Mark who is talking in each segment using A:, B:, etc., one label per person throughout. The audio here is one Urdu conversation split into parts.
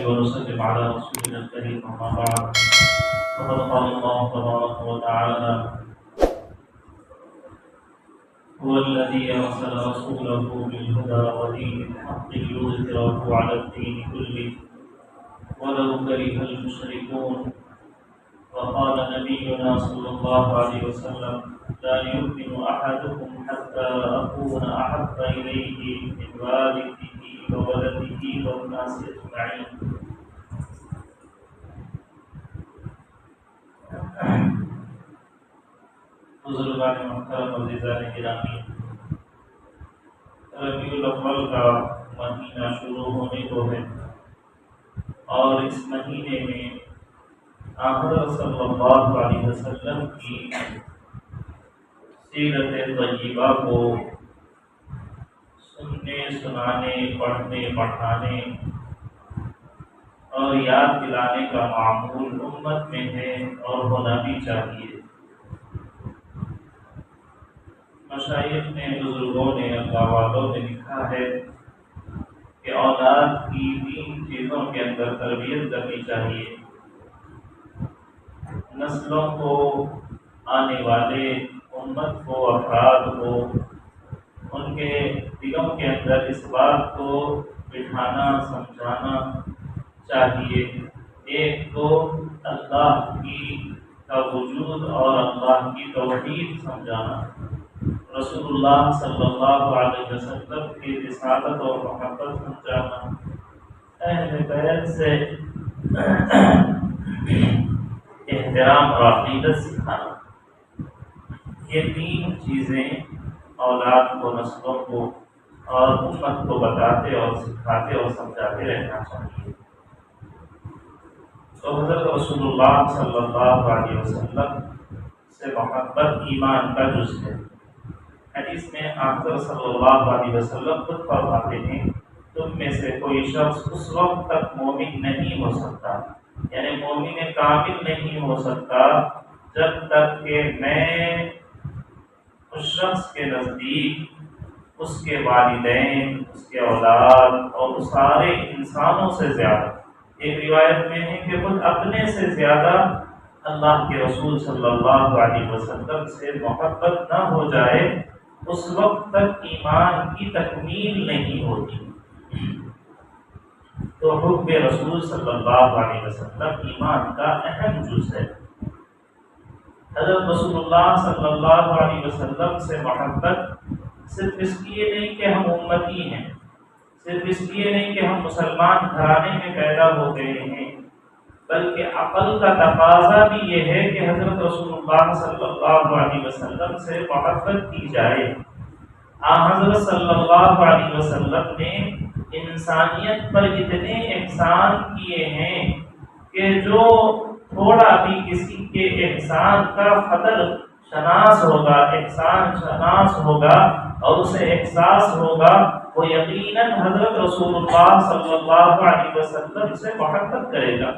A: ونسلم على رسولنا الكريم أما بعد فقد قال الله تبارك وتعالى هو الذي أرسل رسوله بالهدى ودين الحق ليظهره على الدين كله ولو كره المشركون. وقال نبينا صلى الله عليه وسلم لا يؤمن أحدكم حتى أكون أحب إليه من والده وولده والناس أجمعين. بزرگان محترم عزیزان گرامی، ربیع الاول کا مہینہ شروع ہونے کو ہے اور اس مہینے میں حضرت صلی اللہ علیہ وسلم کی سیرت طیبہ کو سننے، سنانے، پڑھنے، پڑھانے اور یاد دلانے کا معمول امت میں ہے اور ہونا بھی چاہیے۔ مشائخ نے، بزرگوں نے، اللہ والوں نے لکھا ہے کہ اولاد کی 3 چیزوں کے اندر تربیت کرنی چاہیے۔ نسلوں کو، آنے والے امت کو، افراد کو، ان کے دلوں کے اندر اس بات کو بٹھانا، سمجھانا چاہیے۔ ایک تو اللہ کا وجود اور اللہ کی توحید سمجھانا، رسول اللہ صلی اللہ علیہ وسلم کی رسالت اور محبت سمجھانا، اہل بیت سے احترام اور عقیدت سکھانا۔ یہ 3 چیزیں اولاد کو، نسلوں کو اور امت کو بتاتے اور سکھاتے اور سمجھاتے رہنا چاہیے۔ تو حضرت رسول اللہ صلی اللہ علیہ وسلم سے محبت ایمان کا جز ہے۔ حدیث میں حضرت صلی اللہ علیہ وسلم خود فرماتے ہیں تم میں سے کوئی شخص اس وقت تک مومن نہیں ہو سکتا، یعنی مومن کامل نہیں ہو سکتا جب تک کہ میں اس شخص کے نزدیک اس کے والدین، اس کے اولاد اور سارے انسانوں سے زیادہ، ایک روایت میں ہے کہ خود اپنے سے زیادہ اللہ کے رسول صلی اللہ علیہ وسلم سے محبت نہ ہو جائے، اس وقت تک ایمان کی تکمیل نہیں ہوتی۔ تو حب رسول صلی اللہ علیہ وسلم ایمان کا اہم جز ہے۔ حضرت رسول اللہ صلی اللہ علیہ وسلم سے محبت صرف اس لیے نہیں کہ ہم امتی ہیں، صرف اس لیے نہیں کہ ہم مسلمان گھرانے میں پیدا ہو گئے ہیں، بلکہ عقل کا تقاضا بھی یہ ہے کہ حضرت رسول اللہ صلی اللہ علیہ وسلم سے محبت کی جائے۔ حضرت صلی اللہ علیہ وسلم نے انسانیت پر اتنے احسان کیے ہیں کہ جو تھوڑا بھی کسی کے احسان کا قدر شناس ہوگا، احسان شناس ہوگا اور اسے احساس ہوگا، وہ یقیناً حضرت رسول اللہ صلی اللہ علیہ وسلم سے محبت کرے گا۔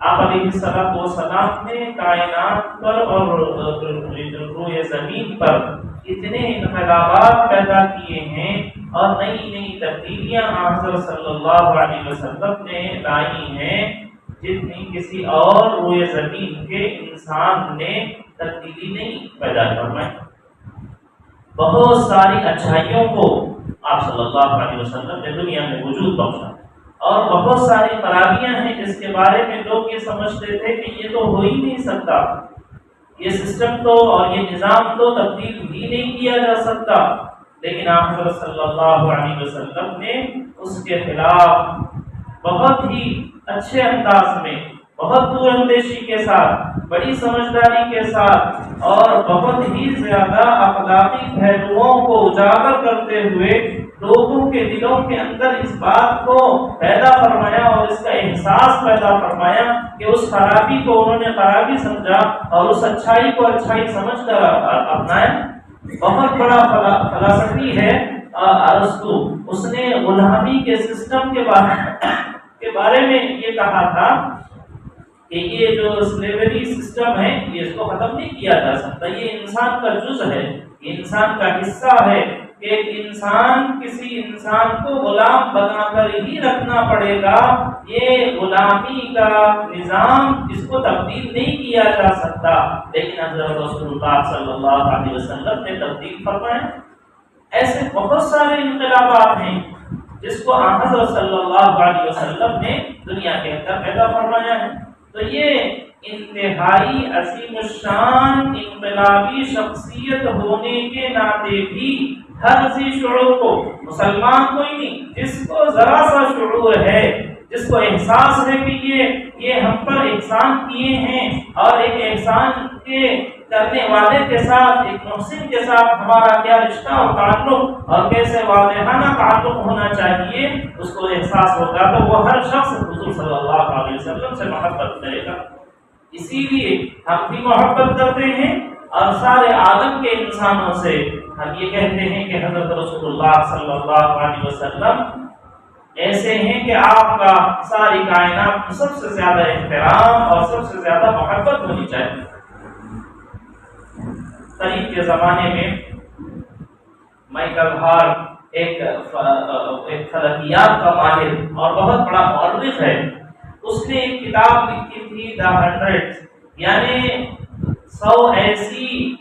A: آپ علیہ السلام نے کائنات پر اور روئے زمین پر اتنے انقلابات پیدا کیے ہیں اور نئی نئی تبدیلیاں حضرت صلی اللہ علیہ وسلم نے لائی ہیں جتنی کسی اور روئے زمین کے انسان نے تبدیلی نہیں پیدا فرمائی۔ بہت ساری اچھائیوں کو آپ صلی اللہ علیہ وسلم نے دنیا میں وجود بخشا، اور بہت ساری خرابیاں ہیں جس کے بارے میں لوگ یہ سمجھتے تھے کہ یہ تو ہو ہی نہیں سکتا، یہ سسٹم تو اور یہ نظام تو تبدیل ہی نہیں کیا جا سکتا، لیکن آپ حضرت صلی اللہ علیہ وسلم نے اس کے خلاف بہت ہی اچھے انداز میں، بہت دور اندیشی کے ساتھ، بڑی سمجھداری کے ساتھ اور بہت ہی زیادہ اخلاقی پہلوؤں کو اجاگر کرتے ہوئے لوگوں کے دلوں کے اندر اس بات کو پیدا فرمایا اور اس کا احساس پیدا فرمایا کہ اس خرابی کو انہوں نے خرابی سمجھا اور اس اچھائی کو اچھائی سمجھ کر اپنایا۔ بہت بڑا فلسفی ہے ارسطو، اس نے غلامی کے سسٹم کے بارے میں یہ کہا تھا کہ یہ جو سلیوری سسٹم ہے یہ اس کو ختم نہیں کیا جا سکتا، یہ انسان کا جز ہے، یہ انسان کا حصہ ہے، کہ ایک انسان کسی انسان کو غلام بنا کر ہی رکھنا پڑے گا، یہ غلامی کا نظام اس کو تبدیل نہیں کیا جا سکتا، لیکن حضرت رسول اللہ صلی اللہ علیہ وسلم نے تبدیل فرمایا۔ ایسے بہت سارے انقلابات ہیں جس کو حضرت صلی اللہ علیہ وسلم نے دنیا کے اندر پیدا فرمایا ہے۔ تو یہ انتہائی عظیم الشان انقلابی شخصیت ہونے کے ناطے بھی ہر ذی شعور کو، مسلمان کوئی نہیں، جس کو ذرا سا شعور ہے، جس کو احساس ہے کہ یہ ہم پر احسان کیے ہیں اور ایک احسان کے کرنے والے کے ساتھ، ایک محسن کے ساتھ ہمارا کیا رشتہ اور تعلق اور کیسے واضحانہ تعلق ہونا چاہیے، اس کو احساس ہوگا تو وہ ہر شخص حضور صلی اللہ علیہ وسلم سے محبت کرے گا۔ اسی لیے ہم بھی محبت کرتے ہیں اور سارے عالم کے انسانوں سے ہم یہ کہتے ہیں کہ حضرت رسول اللہ صلی اللہ علیہ وسلم ایسے ہیں کہ آپ کا ساری کائنات میں سب سے زیادہ احترام اور سب سے زیادہ محبت ہونی چاہیے۔ قریب کے زمانے میں مائیکل ہارٹ ایک فلکیات کا ماہر اور بہت بڑا مورخ ہے، اس نے ایک کتاب لکھی تھی دا 100، یعنی 100 ایسی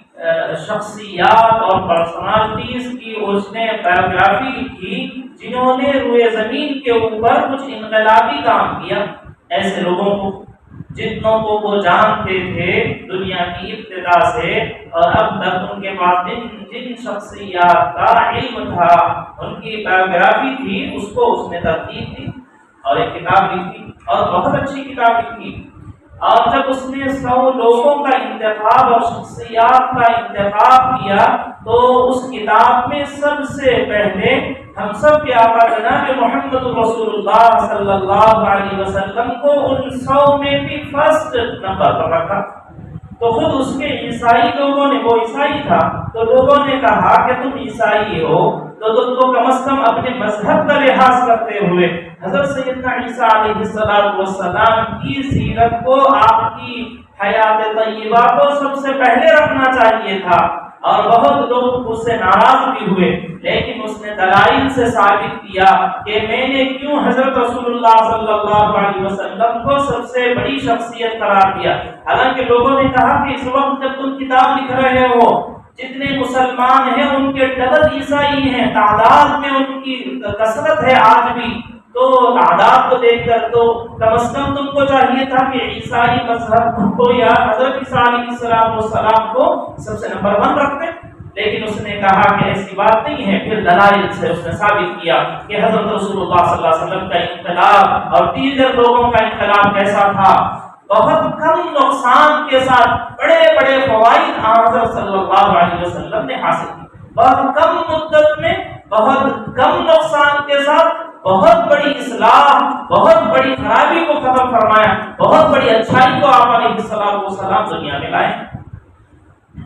A: شخصیات اور پرسنالٹیز کی اس نے بایوگرافی لکھی جنہوں نے روئے زمین کے اوپر کچھ انقلابی کام کیا، ایسے لوگوں کو جتنوں کو وہ جانتے تھے دنیا کی ابتدا سے اور اب تک ان کے پاس جن شخصیات کا علم تھا، ان کی بایوگرافی تھی، اس کو اس نے ترتیب دی اور ایک کتاب لکھی اور بہت اچھی کتاب لکھی۔ اور جب اس نے 100 لوگوں کا انتخاب اور شخصیات کا انتخاب کیا تو اس کتاب میں سب سے پہلے ہم سب کے آقا جناب محمد رسول اللہ صلی اللہ علیہ وسلم کو ان 100 میں بھی فرسٹ نمبر پر رکھا۔ تو خود اس کے عیسائی لوگوں نے، وہ عیسائی تھا تو لوگوں نے کہا کہ تم عیسائی ہو تو تم کو کم از کم اپنے مذہب کا لحاظ کرتے ہوئے حضرت سیدنا عیسیٰ علیہ السلام کی سیرت کو، آپ کی حیات طیبہ کو سب سے پہلے رکھنا چاہیے تھا۔ اور بہت لوگ اس سے ناراض بھی ہوئے، لیکن اس نے دلائل سے ثابت کیا کہ میں نے کیوں حضرت رسول اللہ صلی اللہ علیہ وسلم کو سب سے بڑی شخصیت قرار دیا۔ حالانکہ لوگوں نے کہا کہ اس وقت جب تم کتاب لکھ رہے ہو جتنے مسلمان ہیں ان کے ڈبل عیسائی ہیں، تعداد میں ان کی کثرت ہے آج بھی، تو تعداد کو دیکھ کر تو کم از کم تم کو چاہیے تھا کہ عیسائی مذہب کو یا حضرت عیسیٰ علیہ السلام کو سب سے نمبر 1 رکھتے، لیکن اس نے کہا کہ ایسی بات نہیں ہے۔ پھر دلائل سے اس نے ثابت کیا کہ حضرت رسول اللہ صلی اللہ علیہ وسلم کا انقلاب اور دیگر لوگوں کا انقلاب کیسا تھا، بہت کم نقصان کے ساتھ بڑے بڑے فوائد حضرت صلی اللہ علیہ وسلم نے حاصل کی، بہت کم مدت میں بہت کم نقصان کے ساتھ بہت بڑی اصلاح، بہت بڑی خرابی کو ختم فرمایا، بہت بڑی اچھائی کو آپ علیہ السلام دنیا میں لائے۔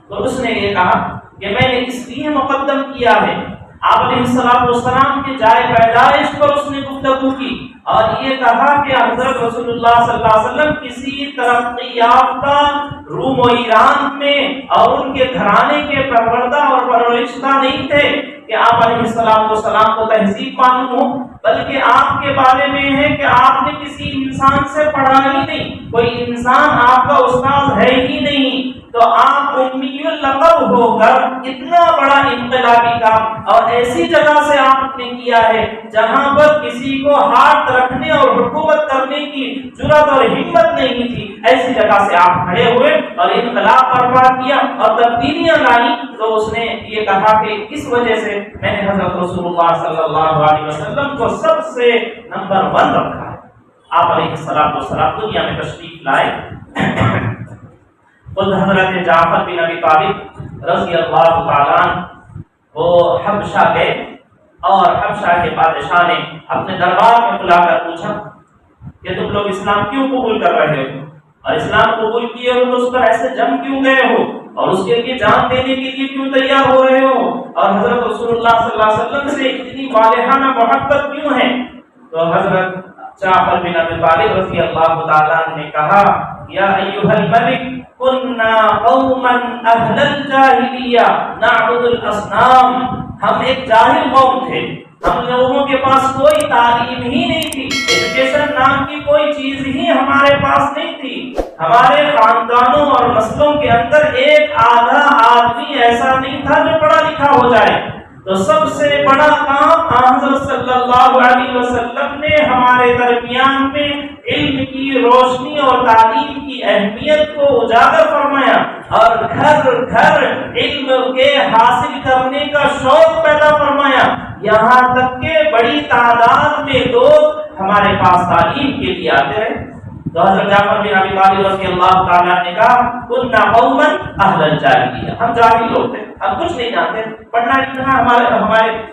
A: تو اس نے یہ کہا کہ میں نے اس لیے مقدم کیا ہے، آپ علیہ السلام کے جائے پیدائش پر اس نے گفتگو کی اور یہ کہا کہ حضرت رسول اللہ صلی اللہ علیہ وسلم کسی ترقی یافتہ روم و ایران میں اور ان کے گھرانے کے پروردہ اور پرورشدہ نہیں تھے کہ آپ علیہ السلام کو تہذیب معلوم ہو، بلکہ آپ کے بارے میں ہے کہ آپ نے کسی انسان سے پڑھا ہی نہیں، کوئی انسان آپ کا استاد ہے ہی نہیں، تو آپ امی اللقب ہو کر اتنا بڑا انقلابی کام اور ایسی جگہ سے آپ نے کیا ہے جہاں پر کسی کو ہاتھ رکھنے اور حکومت کرنے کی جرأت اور ہمت نہیں تھی، ایسی جگہ سے آپ کھڑے ہوئے اور انقلاب برپا کیا اور تبدیلیاں لائی۔ تو اس نے یہ کہا کہ اس وجہ سے میں نے حضرت رسول اللہ صلی اللہ علیہ وسلم کو سب سے نمبر 1 رکھا ہے۔ آپ علیہ السلام دنیا میں تشریف لائے، خود حضرت جعفر بن ابی طالب رضی اللہ تعالیٰ عنہ وہ حبشہ گئے اور حبشہ کے بادشاہ نے اپنے دربار میں بلا کر پوچھا کہ تم لوگ اسلام کیوں قبول کر رہے ہو اور اسلام قبول کیے ہو تو اس پر ایسے جم کیوں گئے ہو اور اس کے لیے جان دینے کے لیے کیوں تیار ہو رہے ہو اور حضرت رسول اللہ صلی اللہ علیہ وسلم سے اتنی والہانہ محبت کیوں ہے؟ تو حضرت جعفر بن ابی طالب رضی اللہ تعالیٰ عنہ نے کہا یا ایھا الملک کنا قوما اہل الجاہلیہ نعبد الاصنام، ہم ایک جاہل قوم تھے، ہم لوگوں کے پاس کوئی تعلیم ہی نہیں تھی، ایجوکیشن نام کی کوئی چیز ہی ہمارے پاس نہیں تھی، ہمارے خاندانوں اور نسلوں کے اندر ایک آدھا آدمی ایسا نہیں تھا جو پڑھا لکھا ہو جائے۔ تو سب سے بڑا کام حضرت صلی اللہ علیہ وسلم نے ہمارے درمیان میں علم کی روشنی اور تعلیم کی اہمیت کو اجاگر فرمایا، اور گھر گھر علم کے حاصل کرنے کا شوق پیدا فرمایا، یہاں تک کہ بڑی تعداد میں لوگ ہمارے پاس تعلیم کے لیے آتے رہے۔ تو حضرت جعفر بن ابی طالب رضی اللہ تعالیٰ نے کہا کنا قوما اہل الجاہلیہ، ہم جاہل لوگ تھے، ہم کچھ نہیں جانتے، پڑھنا لکھنا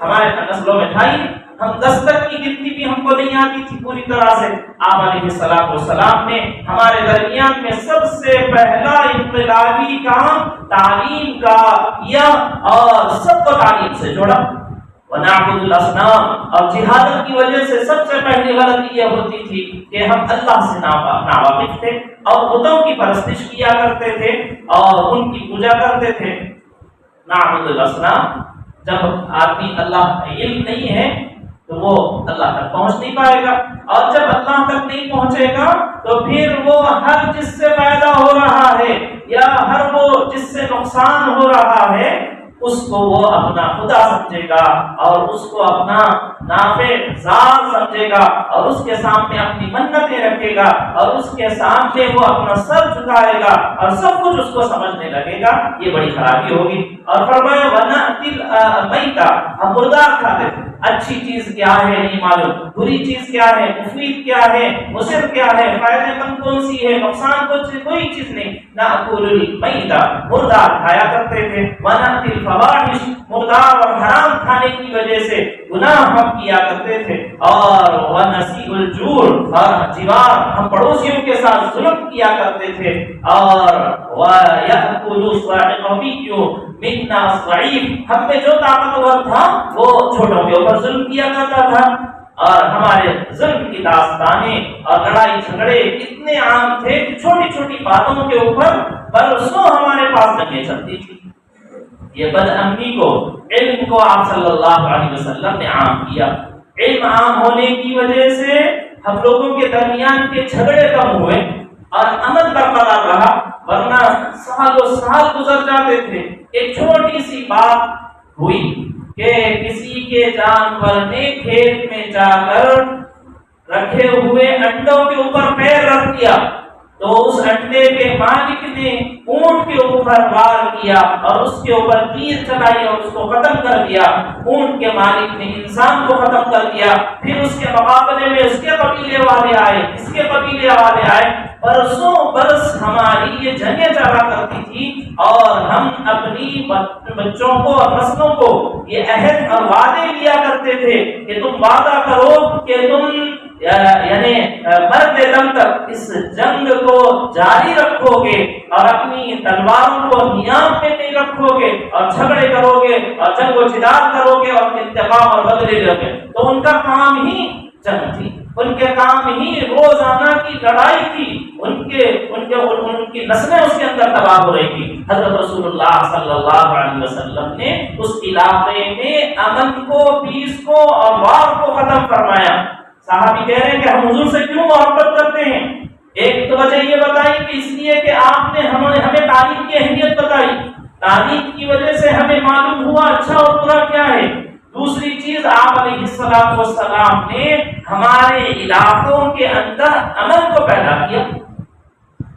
A: ہمارے نسلوں میں تھا ہی، ہم 10 تک کی گنتی بھی ہم کو نہیں آتی تھی پوری طرح سے۔ آپ علیہ السلام نے ہمارے درمیان میں سب سے پہلا انقلابی کام تعلیم کا کیا اور سب کو تعلیم سے جوڑا۔ وَنَعْبُدُ الْأَصْنَامَ، اور جہالت کی وجہ سے سب سے پہلی غلطی یہ ہوتی تھی کہ ہم اللہ سے ناواقف تھے اور بتوں کی پرستش کیا کرتے تھے اور ان کی پوجا کرتے تھے۔ نعبد الاسنام، جب آدمی اللہ علم نہیں ہے تو وہ اللہ تک پہنچ نہیں پائے گا، اور جب اللہ تک نہیں پہنچے گا تو پھر وہ ہر جس سے پیدا ہو رہا ہے یا ہر وہ جس سے نقصان ہو رہا ہے اس کو وہ اپنا خدا سمجھے گا اور اس کو اپنا نافع ذات سمجھے گا اور اس کے سامنے اپنی منتیں رکھے گا اور اس کے سامنے وہ اپنا سر جھکائے گا اور سب کچھ اس کو سمجھنے لگے گا، یہ بڑی خرابی ہوگی۔ اور فرمایا وَنَأْتِي الْمَيْتَ، ہم مردار کھاتے تھے، اچھی چیز کیا ہے نہیں معلوم، بری چیز کیا ہے، مفید کیا ہے، مضر کیا ہے، فائدہ مند کون سی ہے، نقصان کون سی، کوئی چیز نہیں۔ نَأْكُلُ الْمَيْتَ، مردار کھایا کرتے تھے۔ وَنَأْتِي الْفَوَاحِشَ، مردار اور حرام کھانے کی وجہ سے گناہ ہم کیا کرتے تھے۔ اور وَنَسِيءُ الْجُورَ، اور جوار ہم پڑوسیوں کے ساتھ ظلم کیا کرتے تھے۔ اور وَيَأْكُلُ الصَّعِقَوِيُّ مِنَّا الضَّعِيفُ، ہم میں جو طاقتور تھا وہ چھوٹوں کے اوپر ظلم کیا کرتا تھا۔ اور ہمارے ظلم کی داستانیں اور لڑائی جھگڑے اتنے عام تھے کہ چھوٹی چھوٹی باتوں کے اوپر برسوں ہمارے پاس جنگیں چلتی تھی۔ یہ بد امنی کو، علم کو آپ صلی اللہ علیہ وسلم نے عام کیا۔ علم عام ہونے کی وجہ سے ہم لوگوں کے درمیان کے جھگڑے کم ہوئے اور امن برقرار رہا، ورنہ سالوں سال گزر جاتے تھے۔ ایک چھوٹی سی بات ہوئی کہ کسی کے جانور نے کھیت میں جا کر رکھے ہوئے انڈوں کے اوپر پیر رکھ دیا، تو اس انڈے کے مالک نے اونٹ کے اوپر وار کیا اور اس کے اوپر تیر چلائی اور اس کو ختم کر دیا۔ اونٹ کے مالک نے انسان کو ختم کر دیا۔ پھر اس کے مقابلے میں اس کے قبیلے والے آئے، اس کے قبیلے والے آئے، برسوں برس ہماری یہ جنگیں چلا کرتی تھی اور ہم اپنی بچوں کو اور نسلوں کو یہ عہد اور وعدے لیا کرتے تھے کہ تم وعدہ کرو کہ تم یعنی مرتے دم تک اس جنگ کو جاری رکھو گے اور اپنی تلواروں کو نیام میں نہیں رکھو گے اور جھگڑے کرو گے اور جنگ و جدال کرو گے اور انتقام اور بدلے لو گے۔ تو ان کا کام ہی جنگ تھی، ان کے کام ہی روزانہ کی لڑائی تھی، ان کی نسلیں اس کے اندر تباہ ہو رہی تھی۔ حضرت رسول اللہ صلی اللہ علیہ وسلم نے اس علاقے میں امن کو، پیس کو اور وار کو ختم فرمایا۔ صحابی کہہ رہے ہیں کہ ہم حضور سے کیوں محبت کرتے ہیں؟ ایک تو وجہ یہ بتائی کہ اس لیے کہ آپ نے ہمیں تعلیم کی اہمیت بتائی، تعلیم کی وجہ سے ہمیں معلوم ہوا اچھا اور برا کیا ہے۔ دوسری چیز، آپ علیہ السلام نے ہمارے علاقوں کے اندر امن کو پیدا کیا۔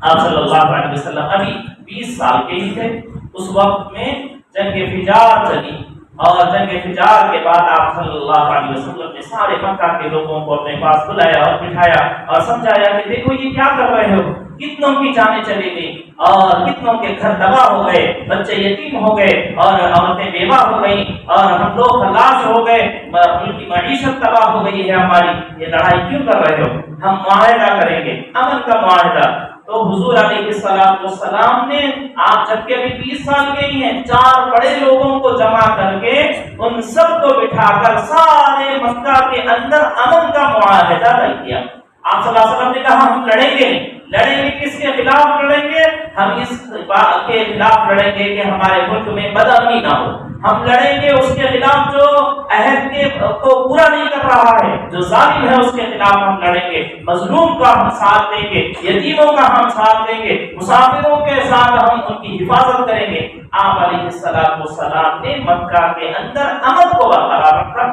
A: آپ صلی اللہ علیہ وسلم ابھی 20 سال کے ہی تھے، اس وقت میں جنگ فجار چلی، اور جنگ فجار کے بعد آپ صلی اللہ علیہ وسلم نے سارے مکہ کے لوگوں کو اپنے پاس بلایا اور بٹھایا اور سمجھایا کہ دیکھو یہ کیا کر رہے ہو، کتنوں کی جانیں چلی گئی اور کتنوں کے گھر تباہ ہو گئے، بچے یتیم ہو گئے اور عورتیں بیوہ ہو گئی اور ہم لوگ خلاص ہو گئے، ان کی معیشت تباہ ہو گئی ہے ہماری، یہ لڑائی کیوں کر رہے ہو؟ ہم معاہدہ کریں گے، امن کا معاہدہ۔ تو حضور علیہ السلام نے، آپ جب کہ ابھی 20 سال کے ہی ہیں، 4 بڑے لوگوں کو جمع کر کے ان سب کو بٹھا کر سارے مکہ کے اندر امن کا معاہدہ طے کیا۔ آپ صلی اللہ علیہ وسلم نے کہا ہم لڑیں گے لڑیں گے کس کے خلاف لڑیں گے؟ ہم اس بات کے خلاف لڑیں گے کہ ہمارے ملک میں بدامنی نہ ہو. ہم لڑیں گے اس کے خلاف جو عہد کو پورا نہیں کر رہا ہے، جو ظالم ہے اس کے خلاف ہم لڑیں گے. مظلوم کا ہم ساتھ دیں گے، یتیموں کا ہم ساتھ دیں گے، مسافروں کے ساتھ ہم ان کی حفاظت کریں گے. آپ علیہ السلام نے مکہ کے اندر امن کو برقرار رکھا.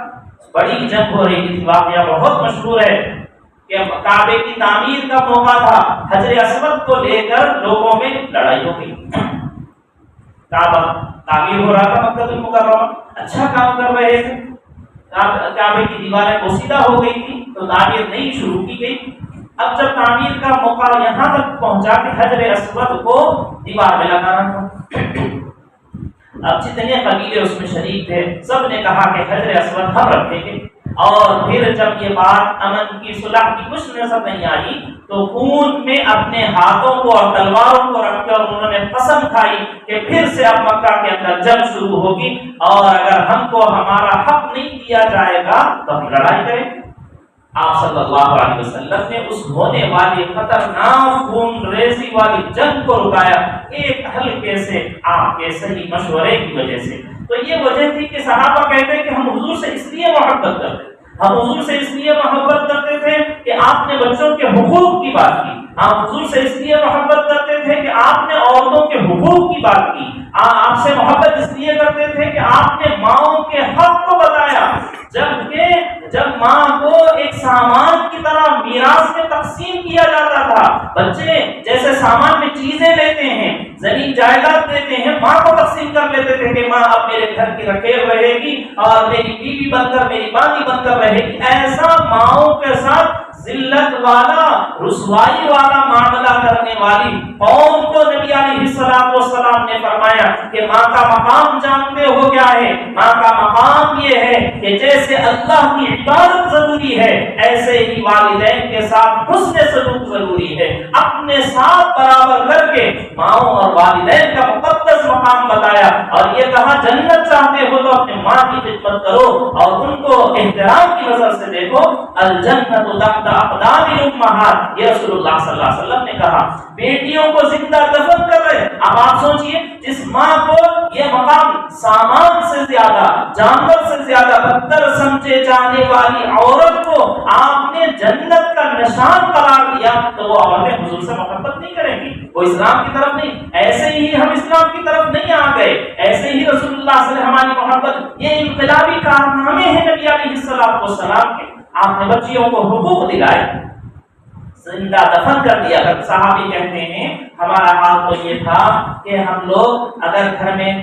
A: بڑی جنگ ہو رہی تھی، واقعہ بہت مشہور ہے کہ کعبے کی تعمیر کا موقع تھا، حجر اسود کو لے کر لوگوں میں لڑائی ہو گئی. کعبہ تعمیر ہو رہا تھا، مکہ المکرمہ اچھا کام کر رہے تھے، کعبے کی دیواریں پوشیدہ ہو گئی تھی تو تعمیر نہیں شروع کی گئی. اب جب تعمیر کا موقع یہاں تک پہنچا کہ حجر اسود کو دیوار میں لگانا تھا، اب جتنے قبیلے اس میں شریک تھے سب نے کہا کہ حجر اسود ہم رکھیں گے. اور پھر جب یہ بات امن کی صلح کی کچھ نظر نہیں آئی تو خون میں اپنے ہاتھوں کو اور تلواروں کو رکھ کر انہوں نے قسم کھائی کہ پھر سے اب مکہ کے اندر جنگ شروع ہوگی اور اگر ہم کو ہمارا حق نہیں دیا جائے گا تو ہم لڑائی کریں. آپ صلی اللہ علیہ وسلم نے اس ہونے والی خطرناک خون ریزی والی جنگ کو رکایا ایک ہلکے سے آپ کے صحیح مشورے کی وجہ سے. تو یہ وجہ تھی کہ صحابہ کہتے ہیں کہ ہم حضور سے اس لیے محبت کرتے تھے، ہم حضور سے اس لیے محبت کرتے تھے کہ آپ نے بچوں کے حقوق کی بات کی، ہم حضور سے اس لیے محبت کرتے تھے کہ آپ نے عورتوں کے حقوق کی بات کی، آپ سے محبت اس لیے کرتے تھے کہ آپ نے ماؤں کے حق کو بتایا. جب ماں کو ایک سامان کی طرح میراث میں تقسیم کیا جاتا تھا، بچے جیسے سامان میں چیزیں لیتے ہیں، زمین جائیداد لیتے ہیں، ماں کو تقسیم کر لیتے تھے کہ ماں اب میرے گھر کی رکھیل رہے گی اور میری بیوی بن کر میری باندھی بن کر رہے گی. ایسا ماؤں کے ساتھ ذلت والا رسوائی والا معاملہ کرنے والی قوم کو نبی علیہ السلام نے فرمایا کہ ماں کا مقام جانتے ہو کیا ہے؟ ماں کا مقام یہ ہے کہ جیسے اللہ کی عبادت ضروری ہے ایسے ہی والدین کے ساتھ حسن سلوک ضروری ہے. اپنے ساتھ برابر کر کے ماؤں اور والدین کا مقدس مقام بتایا اور یہ کہا جنت چاہتے ہو تو اپنے ماں کی خدمت کرو اور ان کو احترام کی نظر سے دیکھو. الجنت تحت اقدام الامہات، یہ رسول اللہ صلی اللہ علیہ وسلم نے کہا. بیٹیوں کو زندہ دفن کر رہے. اب آپ سوچئے جس ماں کو یہ مقام سامان سے زیادہ، جانور سے زیادہ بدتر سمجھے جانے والی عورت کو آپ نے جنت کا نشان قرار دیا تو وہ عورتیں حضور سے محبت نہیں کریں گی، وہ اسلام کی طرف نہیں. ایسے ہی ہم اسلام کی طرف نہیں آ گئے، ایسے ہی رسول اللہ سے ہماری محبت. یہ انقلابی کارنامے ہیں نبی علیہ السلام کے. آپ نے بچیوں کو حقوق دلائے، زندہ دفن کر دیا. اگر صحابی کہتے ہیں ہمارا حال تو یہ تھا کہ ہم لوگ اگر گھر میں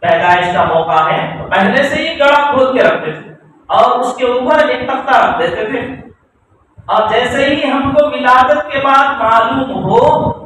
A: پیدائش کا موقع ہے تو پہلے سے ہی گڑا کھود کے رکھتے تھے اور اس کے اوپر ایک تختہ رکھ دیتے تھے اور جیسے ہی ہم کو ولادت کے بعد معلوم ہو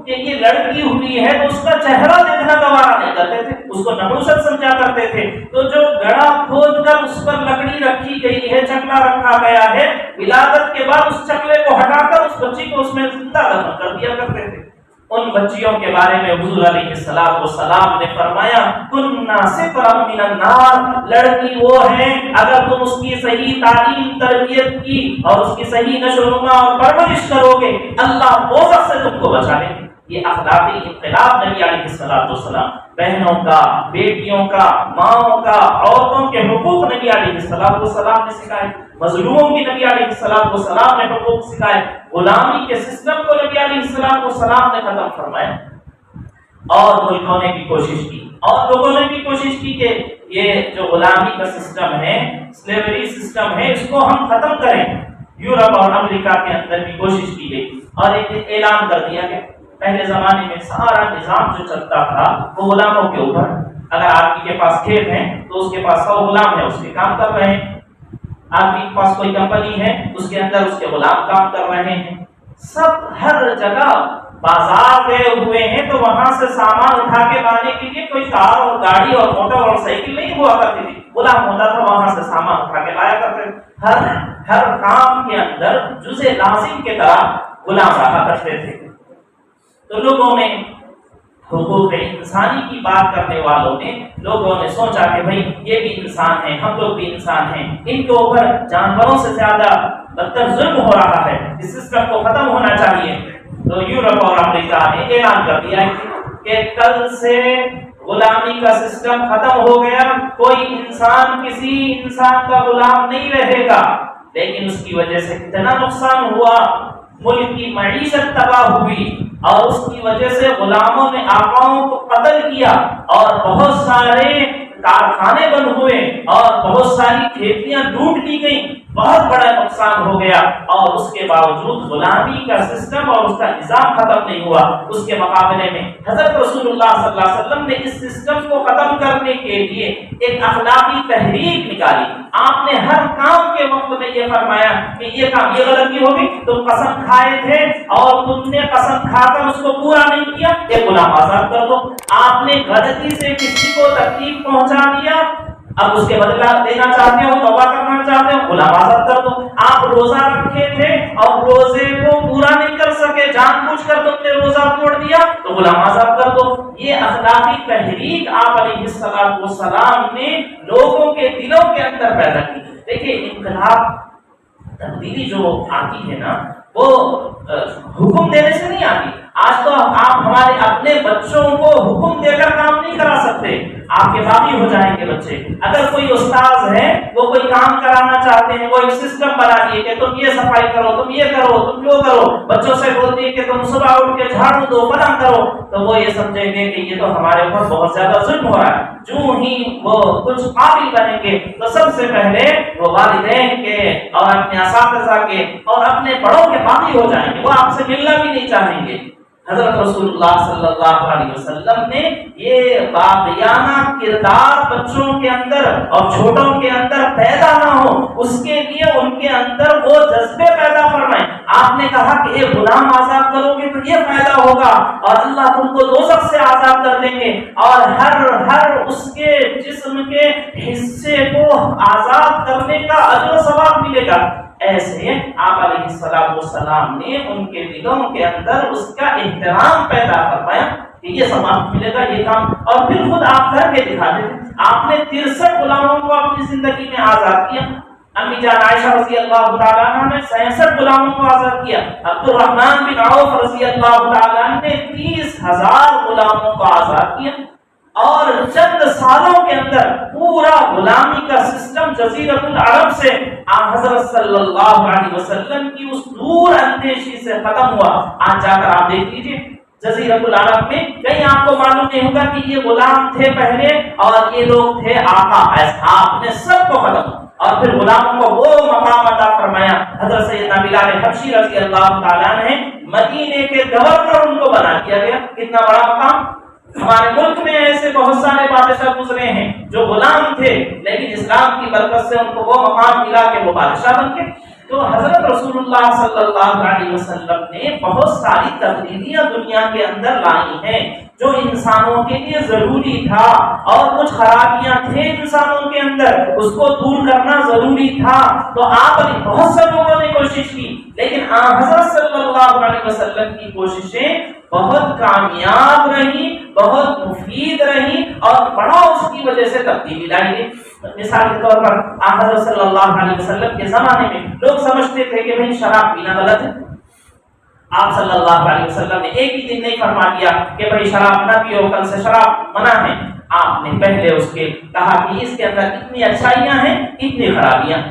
A: کہ یہ لڑکی ہوئی ہے تو اس کا چہرہ دیکھنا گوارا نہیں کرتے تھے، اس کو نحوست سمجھا کرتے تھے. تو جو گڑا کھود کر اس پر لکڑی رکھی گئی ہے، چکلا رکھا گیا ہے، ولادت کے بعد اس چکلے کو ہٹا کر اس بچی کو اس میں زندہ دفن کر دیا کرتے تھے. ان بچیوں کے بارے میں حضور علیہ السلام نے فرمایا کننا سترا من النار، لڑکی وہ ہے اگر تم اس کی صحیح تعلیم تربیت کی اور اس کی صحیح نشو و نما اور پرورش کرو گے اللہ دوزخ سے تم کو بچا لے. یہ اخلاقی انقلاب نبی علیہ السلام، بہنوں کا، بیٹیوں کا، ماؤں کا، عورتوں کے حقوق نبی علیہ السلام نے سکھائے. مظلوموں کی نبی علیہ السلام نے حقوق سکھائے. غلامی کے سسٹم کو نبی علیہ السلام نے ختم فرمایا اور ملک ہونے کی کوشش کی اور لوگوں نے بھی کوشش کی کہ یہ جو غلامی کا سسٹم ہے، سلیوری سسٹم ہے، اس کو ہم ختم کریں. یورپ اور امریکہ کے اندر بھی کوشش کی گئی اور ایک اعلان کر دیا گیا. پہلے زمانے میں سارا نظام جو چلتا تھا وہ غلاموں کے اوپر. اگر آدمی کے پاس کھیت ہے تو اس کے پاس 100 غلام ہے، اس کے کام کر رہے ہیں. آدمی کے پاس کوئی کمپنی ہے، اس کے اندر اس کے غلام کام کر رہے ہیں. سب ہر جگہ بازار گئے ہوئے ہیں تو وہاں سے سامان اٹھا کے لانے کے لیے کوئی کار اور گاڑی اور موٹر اور سائیکل نہیں ہوا کرتی تھی. غلام ہوتا تھا، وہاں سے سامان اٹھا کے لایا کرتے تھے. ہر کام کے اندر جزء لازم کے طرح غلام رہا کرتے تھے. تو لوگوں نے حقوق انسانی کی بات کرنے والوں نے لوگوں نے سوچا کہ بھائی یہ بھی انسان ہیں، ہم لوگ بھی انسان ہیں، ان کے اوپر جانوروں سے زیادہ بدتر ظلم ہو رہا ہے، اس سسٹم کو ختم ہونا چاہیے۔ تو یورپ اور امریکہ نے اعلان کر دیا کہ کل سے غلامی کا سسٹم ختم ہو گیا، کوئی انسان کسی انسان کا غلام نہیں رہے گا۔ لیکن اس کی وجہ سے کتنا نقصان ہوا، ملک کی معیشت تباہ ہوئی، اور اس کی وجہ سے غلاموں نے آقاؤں کو قتل کیا، اور بہت سارے کارخانے بند ہوئے، اور بہت ساری کھیتیاں لوٹ لی گئیں، بہت بڑا نقصان ہو گیا۔ اور اس کے باوجود غلامی کا سسٹم اور اس کا نظام ختم نہیں ہوا۔ اس کے مقابلے میں حضرت رسول اللہ صلی اللہ علیہ وسلم نے اس سسٹم کو ختم کرنے کے لیے ایک اخلاقی تحریک نکالی۔ آپ نے ہر کام کے وقت میں یہ فرمایا کہ یہ کام، یہ غلطی ہوگی، تم قسم کھائے تھے اور تم نے قسم کھا کر اس کو پورا نہیں کیا، یہ غلام آزاد کر دو۔ آپ نے غلطی سے کسی کو تکلیف پہنچا دیا، اب اس کے بدلہ دینا چاہتے ہو، توبہ کرنا چاہتے ہو، غلام آزاد کر دو۔ آپ روزہ رکھے تھے اور روزے کو پورا نہیں کر سکے، جان بوجھ کر تم نے روزہ توڑ دیا، تو غلام آزاد کر دو۔ یہ اخلاقی تحریک آپ علیہ السلام نے لوگوں کے دلوں کے اندر پیدا کی۔ دیکھیے انقلاب، تبدیلی جو آتی ہے نا، وہ حکم دینے سے نہیں آتی۔ آج تو آپ ہمارے اپنے بچوں کو حکم دے کر کام نہیں کرا سکتے، آپ کے باقی ہو جائیں گے بچے۔ اگر کوئی استاذ ہے، وہ کوئی کام کرانا چاہتے ہیں، وہ ایک سسٹم بنا دیے کہ تم یہ صفائی کرو، تم یہ کرو، تم وہ کرو، بچوں سے بولتی ہے کہ تم صبح اٹھ کے جھاڑو دو، فلاں کرو، تو وہ یہ سمجھیں گے کہ یہ تو ہمارے اوپر بہت زیادہ ظلم ہو رہا ہے۔ جو ہی وہ کچھ قابل بنیں گے تو سب سے پہلے وہ والدین کے اور اپنے اساتذہ کے اور اپنے بڑوں کے باقی ہو جائیں گے، وہ آپ سے ملنا بھی نہیں چاہیں گے۔ حضرت رسول اللہ صلی اللہ علیہ وسلم نے یہ باقیانہ کردار بچوں کے اندر اور چھوٹوں کے اندر پیدا نہ ہو، اس کے لیے ان کے اندر وہ جذبے پیدا فرمائیں۔ آپ نے کہا کہ یہ غلام آزاد کرو گے تو یہ پیدا ہوگا، اور اللہ تم کو دوزخ سے آزاد کر دیں گے، اور ہر اس کے جسم کے حصے کو آزاد کرنے کا اجر و ثواب ملے گا۔ ایسے آپ علیہ السلام نے ان کے دلوں کے اندر اس کا احترام پیدا فرمایا کہ یہ ثواب ملے گا، یہ کام، اور پھر خود آپ کر کے دکھا دیتے۔ آپ نے 63 غلاموں کو اپنی زندگی میں آزاد کیا۔ امی جان عائشہ رضی اللہ تعالیٰ عنہ نے 66 غلاموں کو آزاد کیا۔ عبد الرحمن بن عوف رضی اللہ تعالیٰ عنہ نے 30,000 غلاموں کو آزاد کیا، اور چند سالوں کے اندر پورا غلامی کا سسٹم جزیرۃ العرب سے حضرت صلی اللہ علیہ وسلم کی اس دور اندیشی سے ختم ہوا۔ آج جا کر آپ دیکھ لیجیے جزیرۃ العرب میں کہیں آپ کو معلوم نہیں ہوگا کہ یہ غلام تھے پہلے اور یہ لوگ تھے آقا، ایسا آپ نے سب کو ختم، اور پھر غلاموں کو وہ مقام عطا فرمایا۔ حضرت سیدنا بلال حبشی رضی اللہ تعالیٰ نے مدینے کے گورنر ان کو بنا دیا گیا، کتنا بڑا مقام۔ ہمارے ملک میں ایسے بہت سارے بادشاہ گزرے ہیں جو غلام تھے، لیکن اسلام کی برکت سے ان کو وہ مقام ملا کہ وہ بادشاہ بن گئے۔ تو حضرت رسول اللہ صلی اللہ علیہ وسلم نے بہت ساری تبدیلیاں دنیا کے اندر لائی ہیں جو انسانوں کے لیے ضروری تھا، اور کچھ خرابیاں تھے انسانوں کے اندر، اس کو دور کرنا ضروری تھا۔ تو آپ نے بہت سے لوگوں نے کوشش کی، لیکن حضرت صلی اللہ علیہ وسلم کی کوششیں بہت کامیاب رہی، بہت مفید رہی، اور بڑا اس کی وجہ سے تبدیلی لائی گئی۔ مثال کے طور پر حضرت صلی اللہ علیہ وسلم کے زمانے میں لوگ سمجھتے تھے کہ بھئی شراب پینا غلط ہے۔ آپ صلی اللہ علیہ وسلم نے ایک ہی دن نہیں فرما دیا کہ بھئی شراب نہ پیو، کل سے شراب منع ہے۔ آپ نے پہلے اس کے کہا کہ اس کے اندر اتنی اچھائیاں ہیں، اتنی خرابیاں۔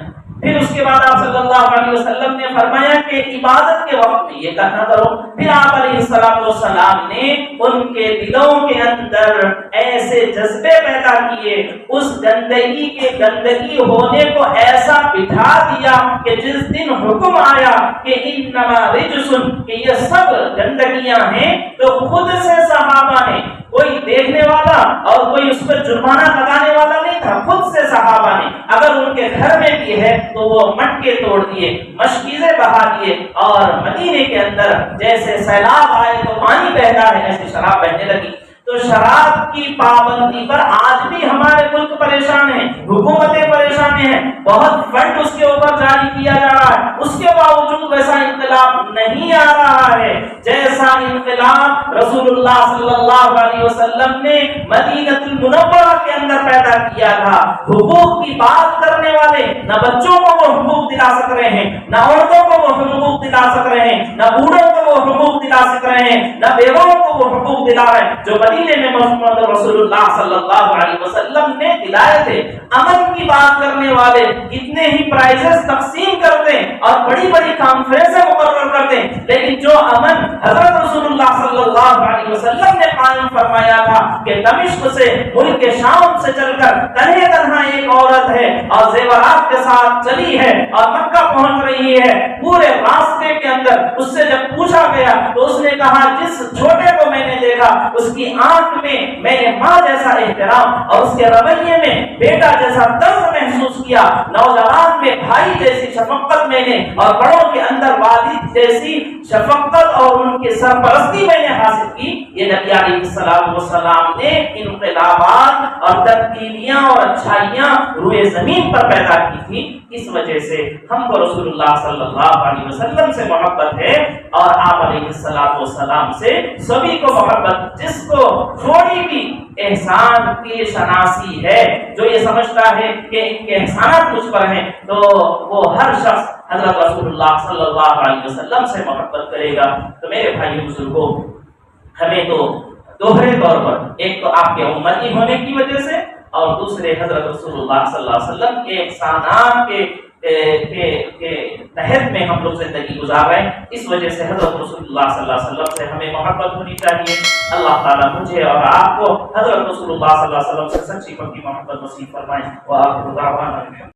A: پھر اس کے بعد آپ صلی اللہ علیہ وسلم نے فرمایا کہ عبادت کے وقت میں یہ کرنا کرو۔ پھر آپ علیہ السلام نے ان کے دلوں کے اندر ایسے جذبے پیدا کیے، اس گندگی کے گندگی ہونے کو ایسا بٹھا دیا کہ جس دن حکم آیا کہ انما رجس، کہ یہ سب گندگیاں ہیں، تو خود سے صحابہ نے، کوئی دیکھنے والا اور کوئی اس پر جرمانہ لگانے والا نہیں تھا، خود سے صحابہ نے اگر ان کے گھر میں بھی ہے تو وہ مٹکے توڑ دیے، مشکیزیں بہا دیے، اور مدینے کے اندر جیسے سیلاب آئے تو پانی بہتا ہے ایسے شراب بہنے لگی۔ تو شراب کی پابندی پر آج بھی ہمارے ملک پریشان ہیں، حکومتیں پریشان میں ہیں، بہت فنڈ اس کے اوپر جاری کیا جا رہا ہے، اس کے باوجود ویسا انقلاب نہیں آ رہا ہے جیسا انقلاب رسول اللہ صلی اللہ علیہ وسلم نے مدینہ المنورہ کے اندر پیدا کیا تھا۔ حقوق کی بات کرنے والے نہ بچوں کو وہ حقوق دلا سک رہے ہیں، نہ عورتوں کو وہ حقوق دلا سک رہے ہیں، نہ بوڑھوں کو وہ حقوق دلا سک رہے ہیں، نہ بیواؤں کو وہ حقوق دلا رہے ہیں جو مدینے میں محمد رسول اللہ صلی اللہ علیہ وسلم نے دلائے تھے۔ امن کی بات کرنے والے کتنے ہی پرائزز تقسیم کرتے اور بڑی بڑی کانفرنسیں مقرر کرتے، لیکن جو امن حضرت رسول اللہ صلی اللہ علیہ وسلم نے قائم فرمایا تھا کہ دمشق سے ملک شام سے چل کر تنہے تنہا ایک عورت ہے اور زیورات کے ساتھ چلی ہے اور مکہ پہنچ رہی ہے، پورے راستے کے اندر اس سے جب پوچھا گیا تو اس نے کہا جس چھوٹے کو میں نے دیکھا اس کی آنکھ میں نے ماں جیسا احترام اور اس کے رویے میں بیٹا جیسا درد محسوس کیا، نوجوان میں بھائی جیسی شفقت میں نے اور بڑوں کے اندر والد جیسی شفقت اور ان کی سرپرستی میں نے حاصل کی۔ یہ نبی علیہ السلام نے انقلابات اور تبدیلیاں اور اچھائیاں روئے زمین پر پیدا کی تھی۔ اس وجہ سے ہم کو رسول اللہ صلی اللہ علیہ وسلم سے محبت ہے اور آپ علیہ السلام سے سبھی کو محبت۔ جس کو تھوڑی بھی احسان کی شناسی ہے، جو یہ سمجھتا ہے کہ ان کے احسانات مجھ پر ہیں، تو وہ ہر شخص حضرت رسول اللہ صلی اللہ علیہ وسلم سے محبت کرے گا۔ تو میرے بھائی بزرگوں، ہمیں تو دوہرے طور پر ایک تو آپ کے امتی ہونے کی وجہ سے اور دوسرے حضرت رسول اللہ صلی اللہ علیہ وسلم کے احسانات کے تحت میں ہم لوگ زندگی گزار رہے ہیں، اس وجہ سے حضرت رسول اللہ صلی اللہ علیہ وسلم سے ہمیں محبت ہونی چاہیے۔ اللہ تعالیٰ مجھے اور آپ کو حضرت رسول اللہ صلی اللہ علیہ وسلم سے سچی پکی محبت نصیب فرمائے۔ وآخر دعوانا